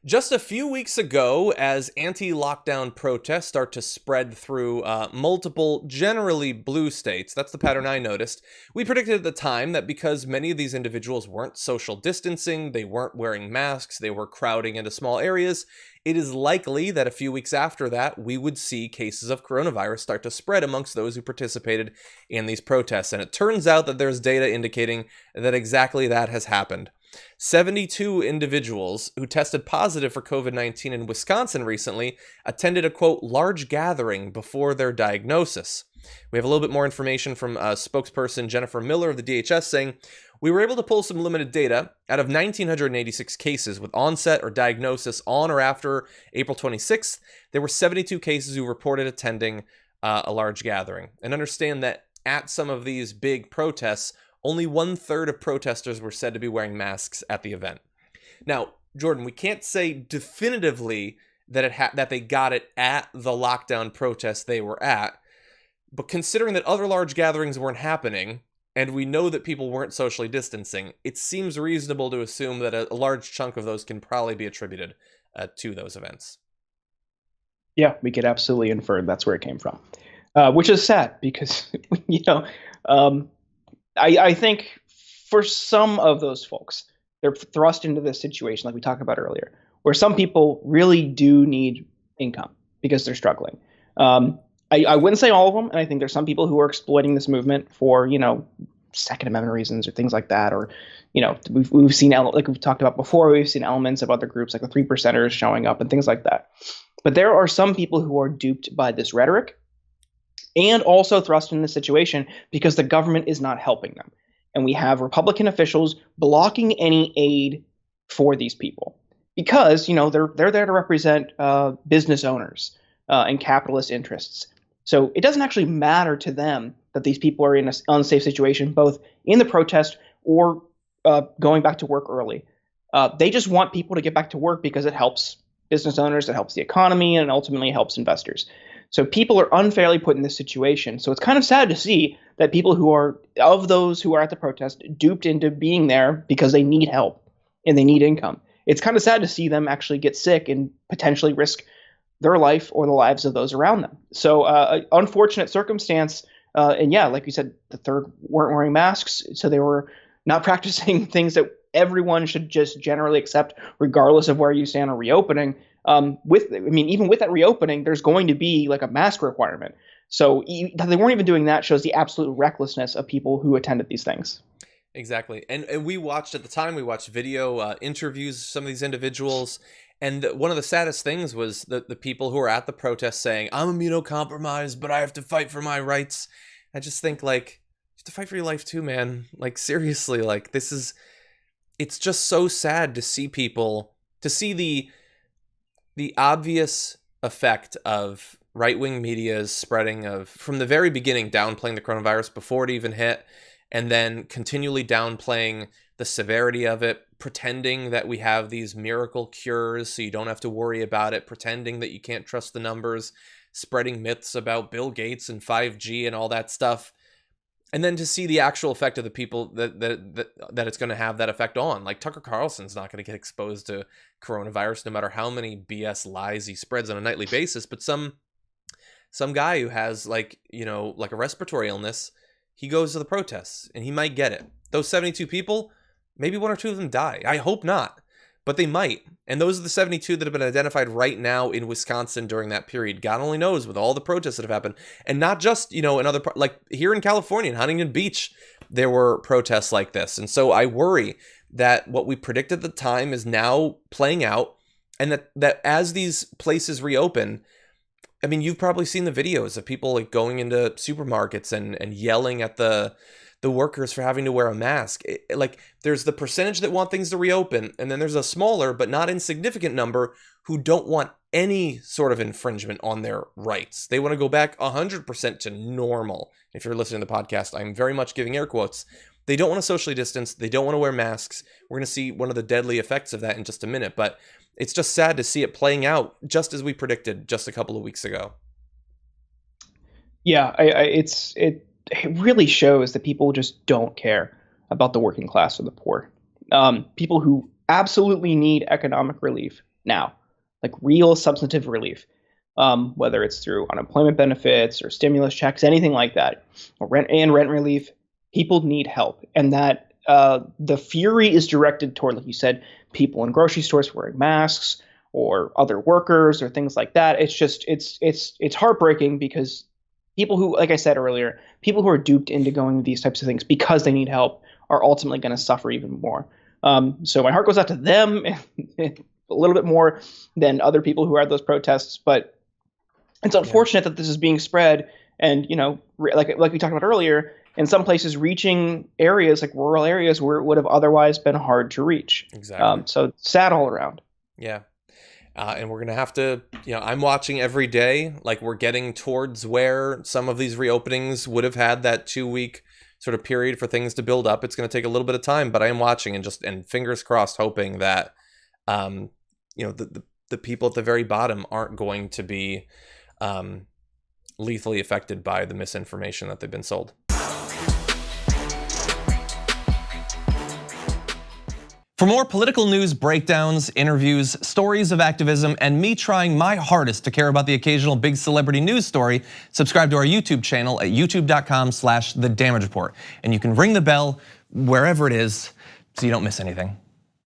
Just a few weeks ago, as anti-lockdown protests start to spread through multiple, generally blue states, that's the pattern I noticed, we predicted at the time that because many of these individuals weren't social distancing, they weren't wearing masks, they were crowding into small areas, it is likely that a few weeks after that, we would see cases of coronavirus start to spread amongst those who participated in these protests. And it turns out that there's data indicating that exactly that has happened. 72 individuals who tested positive for COVID-19 in Wisconsin recently attended a, quote, large gathering before their diagnosis. We have a little bit more information from spokesperson Jennifer Miller of the DHS saying, we were able to pull some limited data out of 1,986 cases with onset or diagnosis on or after April 26th. There were 72 cases who reported attending a large gathering. And understand that at some of these big protests, only 1/3 of protesters were said to be wearing masks at the event. Now, Jordan, we can't say definitively that that they got it at the lockdown protest they were at, but considering that other large gatherings weren't happening, and we know that people weren't socially distancing, it seems reasonable to assume that a large chunk of those can probably be attributed to those events. Yeah, we could absolutely infer that's where it came from, which is sad because, you know, um, I think for some of those folks, they're thrust into this situation like we talked about earlier, where some people really do need income because they're struggling. I wouldn't say all of them, and I think there's some people who are exploiting this movement for, Second Amendment reasons or things like that, or we've seen like we've talked about before, we've seen elements of other groups like the three percenters showing up and things like that. But there are some people who are duped by this rhetoric and also thrust in this situation because the government is not helping them. And we have Republican officials blocking any aid for these people because, they're there to represent business owners and capitalist interests. So it doesn't actually matter to them that these people are in an unsafe situation, both in the protest or going back to work early. They just want people to get back to work because it helps business owners, it helps the economy, and ultimately helps investors. So people are unfairly put in this situation. So it's kind of sad to see that people who are, of those who are at the protest, duped into being there because they need help and they need income. It's kind of sad to see them actually get sick and potentially risk their life or the lives of those around them. So unfortunate circumstance. And yeah, like you said, the third weren't wearing masks. So they were not practicing things that everyone should just generally accept, regardless of where you stand on reopening. Even with that reopening, there's going to be like a mask requirement. So that they weren't even doing that shows the absolute recklessness of people who attended these things. Exactly. And we watched we watched video interviews of some of these individuals. And one of the saddest things was the people who were at the protest saying, I'm immunocompromised, but I have to fight for my rights. I just think, like, you have to fight for your life too, man. Like, seriously, like, it's just so sad to see the obvious effect of right-wing media's spreading of, from the very beginning, downplaying the coronavirus before it even hit, and then continually downplaying the severity of it, pretending that we have these miracle cures so you don't have to worry about it, pretending that you can't trust the numbers, spreading myths about Bill Gates and 5G and all that stuff. And then to see the actual effect of the people that it's going to have that effect on. Like, Tucker Carlson's not going to get exposed to coronavirus no matter how many BS lies he spreads on a nightly basis. But some guy who has like a respiratory illness, he goes to the protests and he might get it. Those 72 people, maybe one or two of them die. I hope not, but they might. And those are the 72 that have been identified right now in Wisconsin during that period. God only knows with all the protests that have happened. And not just, another part, like here in California, in Huntington Beach, there were protests like this. And so I worry that what we predicted at the time is now playing out, and that as these places reopen, I mean, you've probably seen the videos of people like going into supermarkets and yelling at the workers for having to wear a mask. Like, there's the percentage that want things to reopen, and then there's a smaller but not insignificant number who don't want any sort of infringement on their rights. They want to go back 100% to normal. If you're listening to the podcast, I'm very much giving air quotes. They don't want to socially distance. They don't want to wear masks. We're going to see one of the deadly effects of that in just a minute, but it's just sad to see it playing out just as we predicted just a couple of weeks ago. Yeah, it really shows that people just don't care about the working class or the poor. People who absolutely need economic relief now, like real substantive relief, whether it's through unemployment benefits or stimulus checks, anything like that, or rent relief. People need help, and that the fury is directed toward, like you said, people in grocery stores wearing masks or other workers or things like that. It's just it's heartbreaking because people who, like I said earlier, people who are duped into going to these types of things because they need help are ultimately going to suffer even more. So my heart goes out to them a little bit more than other people who are at those protests. But it's unfortunate that this is being spread, and like we talked about earlier, in some places reaching areas like rural areas where it would have otherwise been hard to reach. Exactly. So sad all around. Yeah. And we're going to have to, I'm watching every day. Like, we're getting towards where some of these reopenings would have had that 2-week sort of period for things to build up. It's going to take a little bit of time, but I am watching and fingers crossed, hoping that, the people at the very bottom aren't going to be lethally affected by the misinformation that they've been sold. For more political news, breakdowns, interviews, stories of activism, and me trying my hardest to care about the occasional big celebrity news story, subscribe to our YouTube channel at youtube.com/The Damage Report. And you can ring the bell wherever it is so you don't miss anything.